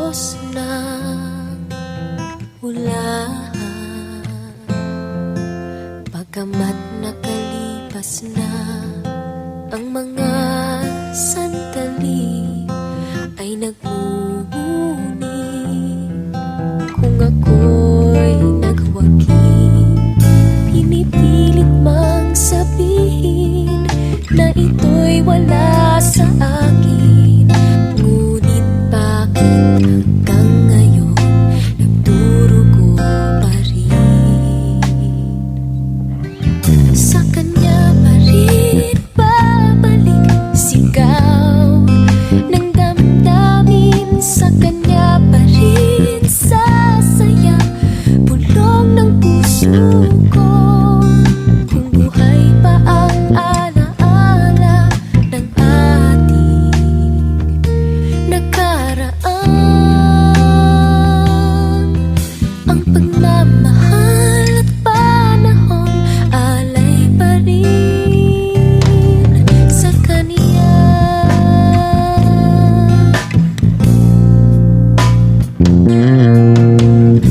kilos ng ulan. Pagkamat nakalipas na ang mga sandali, ay nagmumuni. Kung ako'y nagwagi, pinipilit mang sabihin na ito'y wala sa akin. Ngunit bakit hanggang ngayon nagdurugo pa rin? Sa kanya pa rin babalik sigaw ng damdamin. Sa kanya pa rin sasaya bulong ng puso ko. Kung buhay pa ang alaala ng ating nakaraan, ang pagmamahal at panahon alay pa rin sa kaniya.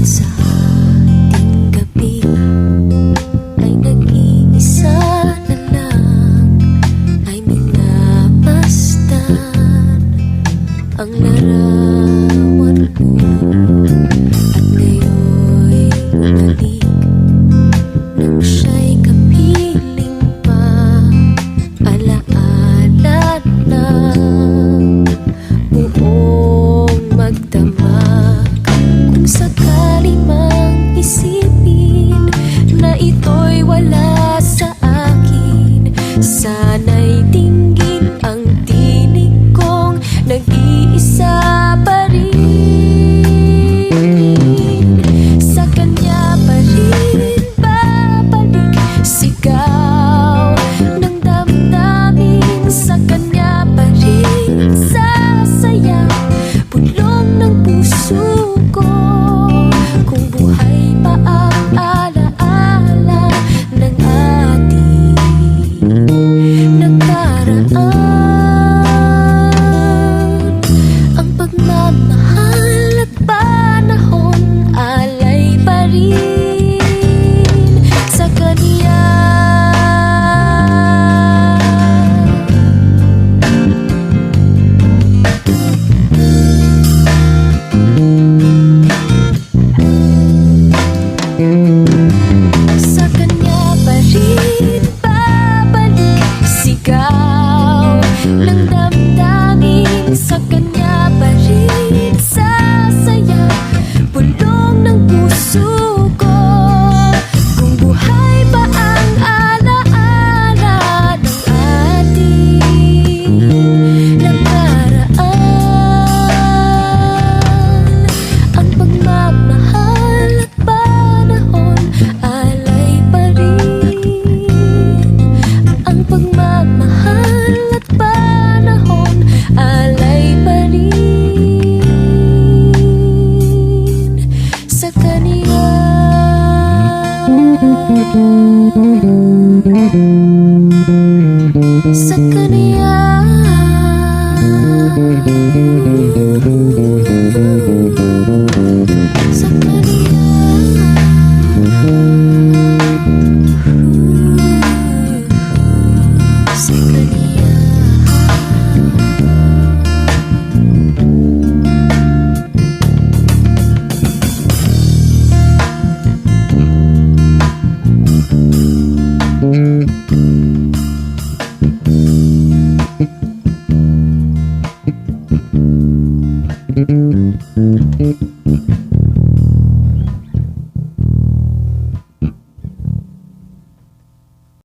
Sa ating gabi ay nag-iisa na lang, ay minapastan ang larawan mo. At ngayon'y bumalik nang siya'y kapiling pa. Alaala na buong magdamag. Kung sakali mang isipin na ito'y wala sa akin, sana'y dinggin ang tinig kong nag-iisa pa rin. Sa kanya pa rin babalik sigaw ng damdamin. Sa kanya pa rin sasaya bulong ng puso ko. Kung buhay pa ang alaala ng ating nakaraan, ang pagmamahal at panahon alay pa rin sa kaniya. Sa kanya pa rin babalik sigaw ng damdamin. Sa kanya pa rin sasaya bulong ng puso ko. Kung buhay pa ang alaala ng ating nakaraan, ang pagmamahal at panahon alay pa rin. Ang pagmamahal at panahon alay pa rin sa kaniya. Sa kaniya. Sa kaniya. Sa kaniya. Thank you.